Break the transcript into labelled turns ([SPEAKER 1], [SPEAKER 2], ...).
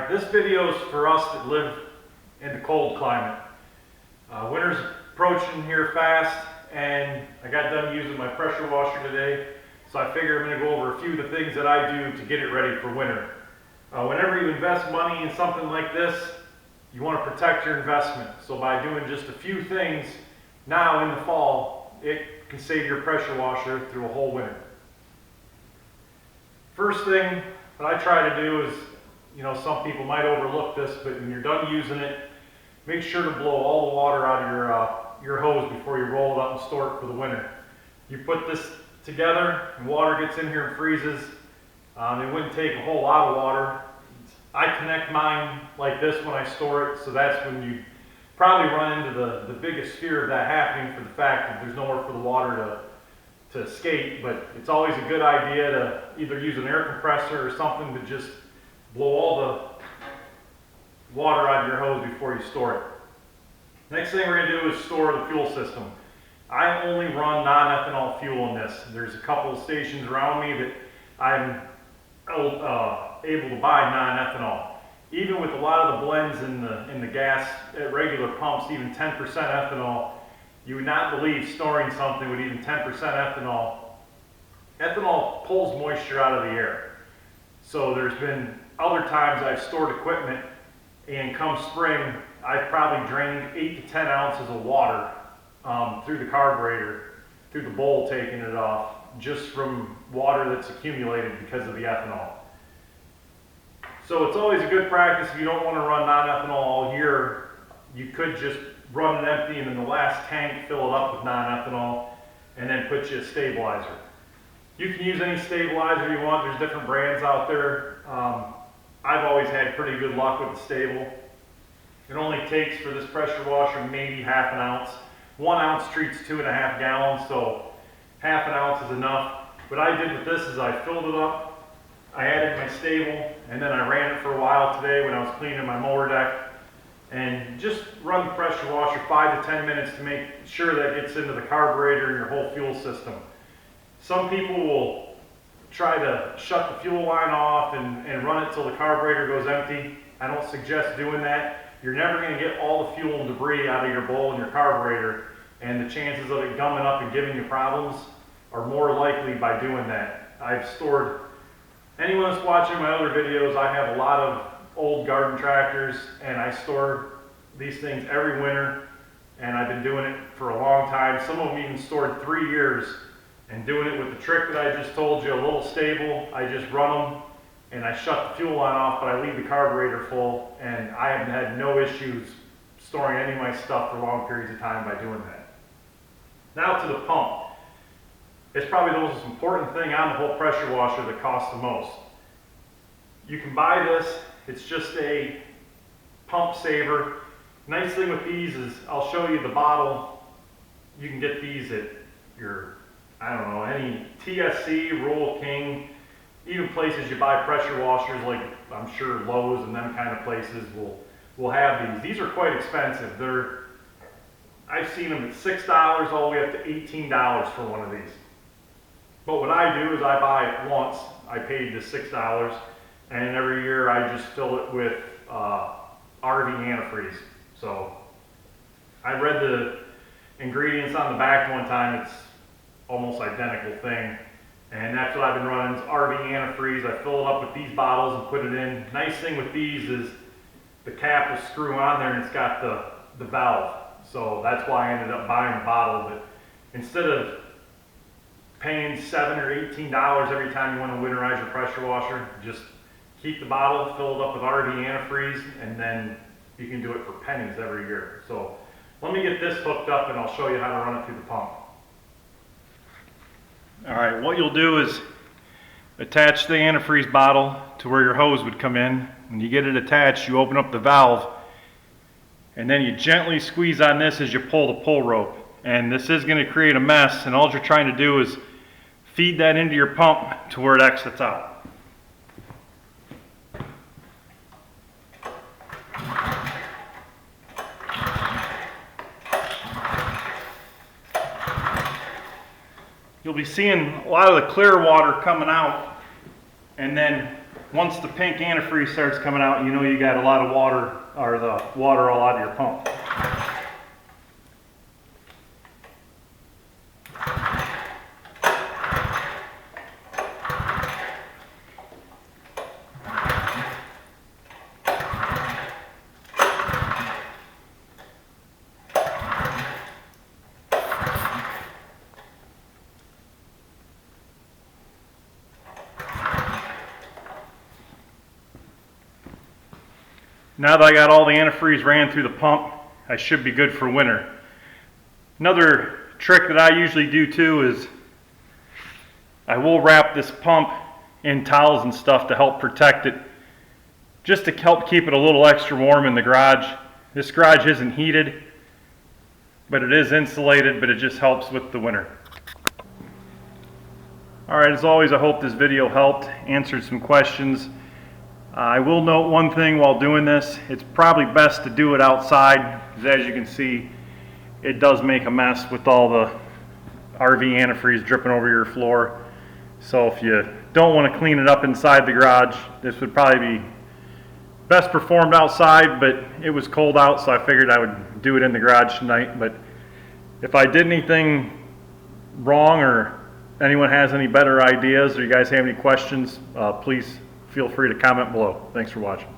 [SPEAKER 1] Alright, this video is for us that live in the cold climate. Winter's approaching here fast, and I got done using my pressure washer today, so I figure I'm going to go over a few of the things that I do to get it ready for winter. Whenever you invest money in something like this, you want to protect your investment. So by doing just a few things now in the fall, it can save your pressure washer through a whole winter. First thing that I try to do is, some people might overlook this, but when you're done using it, make sure to blow all the water out of your hose before you roll it up and store it for the winter. You put this together and water gets in here and freezes. It wouldn't take a whole lot of water. I connect mine like this when I store it, so that's when you probably run into the biggest fear of that happening, for the fact that there's nowhere for the water to escape. But it's always a good idea to either use an air compressor or something to just blow all the water out of your hose before you store it. Next thing we're going to do is store the fuel system. I only run non-ethanol fuel in this. There's a couple of stations around me that I'm able to buy non-ethanol. Even with a lot of the blends in the gas at regular pumps, even 10% ethanol, you would not believe storing something with even 10% ethanol. Ethanol pulls moisture out of the air. So there's been other times I've stored equipment, and come spring, I've probably drained 8 to 10 ounces of water through the carburetor, through the bowl, taking it off, just from water that's accumulated because of the ethanol. So it's always a good practice. If you don't want to run non-ethanol all year, you could just run it empty and in the last tank fill it up with non-ethanol and then put you a stabilizer. You can use any stabilizer you want. There's different brands out there. I've always had pretty good luck with the Stable. It only takes for this pressure washer maybe half an ounce. 1 ounce treats 2.5 gallons, so half an ounce is enough. What I did with this is I filled it up, I added my Stable, and then I ran it for a while today when I was cleaning my mower deck. And just run the pressure washer 5 to 10 minutes to make sure that gets into the carburetor and your whole fuel system. Some people will try to shut the fuel line off and run it till the carburetor goes empty. I don't suggest doing that. You're never going to get all the fuel and debris out of your bowl and your carburetor, and the chances of it gumming up and giving you problems are more likely by doing that. I've stored, anyone that's watching my other videos, I have a lot of old garden tractors, and I store these things every winter, and I've been doing it for a long time. Some of them even stored 3 years, and doing it with the trick that I just told you, a little Stable. I just run them and I shut the fuel line off, but I leave the carburetor full, and I haven't had no issues storing any of my stuff for long periods of time by doing that. Now to the pump. It's probably the most important thing on the whole pressure washer that costs the most. You can buy this. It's just a pump saver. Nice thing with these is I'll show you the bottle. You can get these at your, any TSC, Rural King, even places you buy pressure washers like I'm sure Lowe's and them kind of places will have these. These are quite expensive. I've seen them at $6 all the way up to $18 for one of these. But what I do is I buy it once. I paid the $6, and every year I just fill it with RV Antifreeze. So I read the ingredients on the back one time. It's almost identical thing, and that's what I've been running. It's RV Antifreeze. I fill it up with these bottles and put it in. Nice thing with these is the cap will screw on there and it's got the valve, so that's why I ended up buying the bottle. But instead of paying $7 or $18 every time you want to winterize your pressure washer, just keep the bottle, fill it up with RV Antifreeze, and then you can do it for pennies every year. So let me get this hooked up and I'll show you how to run it through the pump. Alright, what you'll do is attach the antifreeze bottle to where your hose would come in. When you get it attached, you open up the valve, and then you gently squeeze on this as you pull the pull rope. And this is going to create a mess, and all you're trying to do is feed that into your pump to where it exits out. You'll be seeing a lot of the clear water coming out, and then Once the pink antifreeze starts coming out, you know you got a lot of water, or the water all out of your pump. Now that I got all the antifreeze ran through the pump, I should be good for winter. Another trick that I usually do too is I will wrap this pump in towels and stuff to help protect it, just to help keep it a little extra warm in the garage. This garage isn't heated, but it is insulated, but it just helps with the winter. Alright, as always, I hope this video helped, answered some questions. I will note one thing while doing this. It's probably best to do it outside, because as you can see, it does make a mess with all the RV antifreeze dripping over your floor. So if you don't want to clean it up inside the garage, this would probably be best performed outside, but it was cold out, so I figured I would do it in the garage tonight. But if I did anything wrong, or anyone has any better ideas, or you guys have any questions, please feel free to comment below. Thanks for watching.